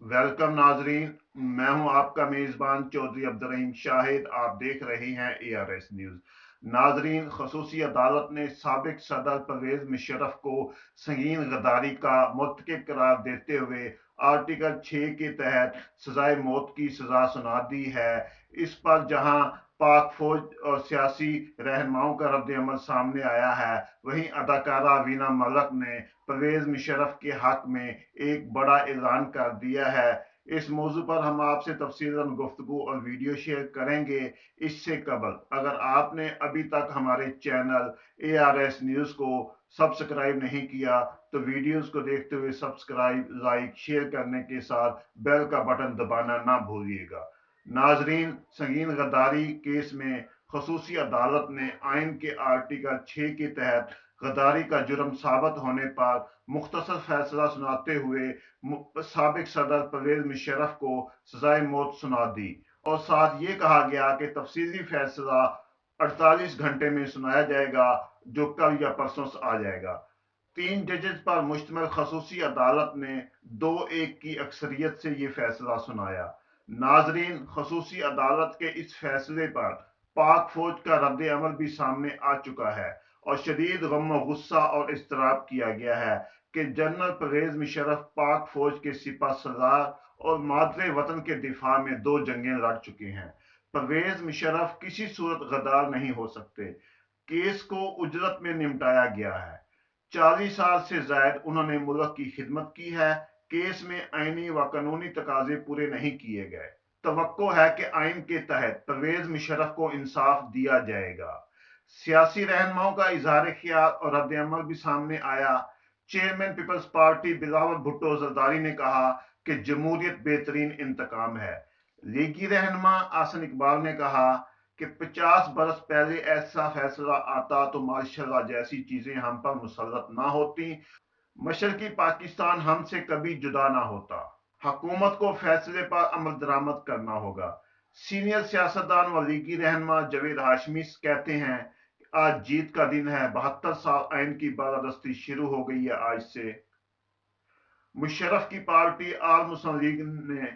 Welcome नाजरीन। मैं हूं आपका मेजबान चौधरी अब्दुर्रहीम शाहिद। आप देख रहे हैं ARS न्यूज। नाजरीन, खसूसी अदालत ने साबिक सदर परवेज मुशर्रफ को संगीन गद्दारी का मुर्तकिब करार देते हुए आर्टिकल 6 के तहत सजाए मौत की सजा सुना दी है। इस पर जहां पाक फौज और सियासी रहनुमाओं का रद्द अमल सामने आया है, वहीं अदाकारा वीना मलिक ने परवेज मुशर्रफ के हक में एक बड़ा ऐलान कर दिया है। इस मौजू पर हम आपसे तफसीलन गुफ्तगू और वीडियो शेयर करेंगे। इससे कबल अगर आपने अभी तक हमारे चैनल ARS न्यूज को सब्सक्राइब नहीं किया तो वीडियोस को देखते हुए सब्सक्राइब, लाइक, शेयर करने के साथ बेल का बटन दबाना ना भूलिएगा। नाजरीन, संगीन गद्दारी केस में खसूसी अदालत ने आइन के आर्टिकल 6 के तहत गद्दारी का जुर्म साबित होने पर मुख्तसर फैसला सुनाते हुए साबिक सदर परवेज मुशर्रफ को सजाए मौत सुना दी और साथ ये कहा गया कि तफसीली फैसला 48 घंटे में सुनाया जाएगा, जो कल या परसों आ जाएगा। 3 जजेस पर मुश्तमिल खसूसी अदालत ने 2-1 की अक्सरियत से ये फैसला सुनाया। नाजरीन, खसूसी अदालत के इस फैसले पर पाक फौज का रद्द अमल भी सामने आ चुका है और शदीद गम गुस्सा और इस्तराब किया गया है कि जनरल परवेज मुशर्रफ पाक फौज के सिपा सलार और मादरे वतन के दिफा में 2 जंगें लड़ चुके हैं। परवेज मुशर्रफ किसी सूरत गद्दार नहीं हो सकते। केस को उजरत में निपटाया गया है। 40 साल से जायद उन्होंने मुल्क की खिदमत की है। केस में आईनी व कानूनी तकाजे पूरे नहीं किए गए। तवक्को है कि आइन के तहत परवेज मुशर्रफ को इंसाफ दिया जाएगा। सियासी रहनुमाओं का इजहार ख्याल और रद्द अमल भी सामने आया। चेयरमैन पीपल्स पार्टी बिलावल भुट्टो जरदारी ने कहा कि जमहूरियत बेहतरीन इंतकाम है। लीगी रहनुमा आसन इकबाल ने कहा कि 50 बरस पहले ऐसा फैसला आता तो माशाल्लाह जैसी चीजें हम पर मुसल्लत ना होती, मशरकी पाकिस्तान हमसे कभी जुदा ना होता। हुकूमत को फैसले पर अमल दरामद करना होगा। सीनियर सियासतदान व लीगी रहनुमा जावेद हाशमी कहते हैं कि आज जीत का दिन है। 72 साल आइन की बालादस्ती शुरू हो गई है आज से। मुशर्रफ की पार्टी आल मुस्लिम लीग ने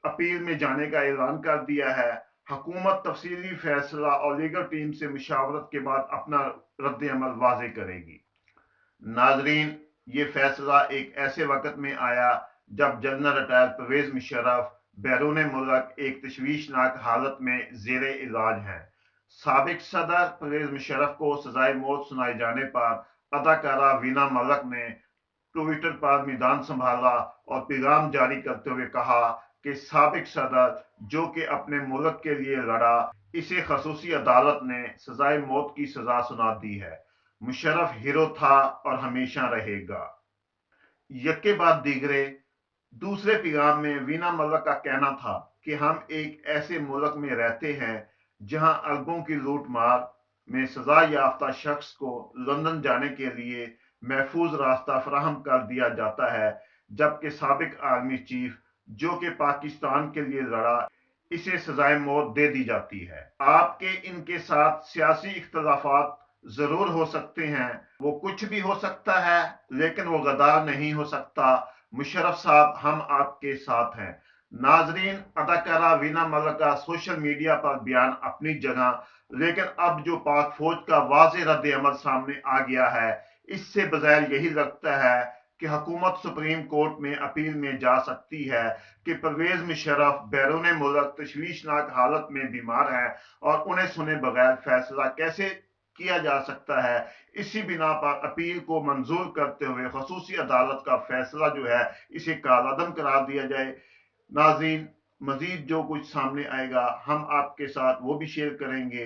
अपील में जाने का ऐलान कर दिया है। हुकूमत तफसीली फैसला और लीगल टीम से मुशावरत के बाद अपना रद्द अमल वाजे करेगी। नाजरीन, ये फैसला एक ऐसे वक्त में आया जब जनरल रिटायर परवेज मुशर्रफ बैरून मुल्क एक तशवीशनाक हालत में जेर इलाज हैं। साबिक सदर परवेज मुशर्रफ को सजाए मौत सुनाए जाने पर अदाकारा वीना मलिक ने ट्विटर पर मैदान संभाला और पैगाम जारी करते हुए कहा कि साबिक सदर जो कि अपने मुल्क के लिए लड़ा, इसे खसूसी अदालत ने सजाए मौत की सजा सुना दी है। मुशर्रफ हीरो था और हमेशा रहेगा। यके बाद दीगरे दूसरे पैगाम में वीना मलिक का कहना था कि हम एक ऐसे मुल्क में रहते हैं जहां अरबों की लूट मार में सजा याफ्ता शख्स को लंदन जाने के लिए महफूज रास्ता फराहम कर दिया जाता है, जबकि साबिक आर्मी चीफ जो कि पाकिस्तान के लिए लड़ा, इसे सजाए मौत दे दी जाती है। आपके इनके साथ सियासी इख्तलाफात जरूर हो सकते हैं, वो कुछ भी हो सकता है, लेकिन वो गद्दार नहीं हो सकता। मुशर्रफ साहब, हम आपके साथ हैं। नाजरीन, अदाकारा वीना मलिक का सोशल मीडिया पर बयान अपनी जगह, लेकिन अब जो पाक फौज का वाज़ेह रद्द अमल सामने आ गया है, इससे बजाय यही लगता है कि हुकूमत सुप्रीम कोर्ट में अपील में जा सकती है कि परवेज मुशर्रफ बैरून मुल्क तशवीशनाक हालत में बीमार है और उन्हें सुने बगैर फैसला कैसे किया जा सकता है। इसी बिना पर अपील को मंजूर करते हुए खसूसी अदालत का फैसला जो है, इसे कालादम करार दिया जाए। नाज़रीन, मजीद जो कुछ सामने आएगा हम आपके साथ वो भी शेयर करेंगे।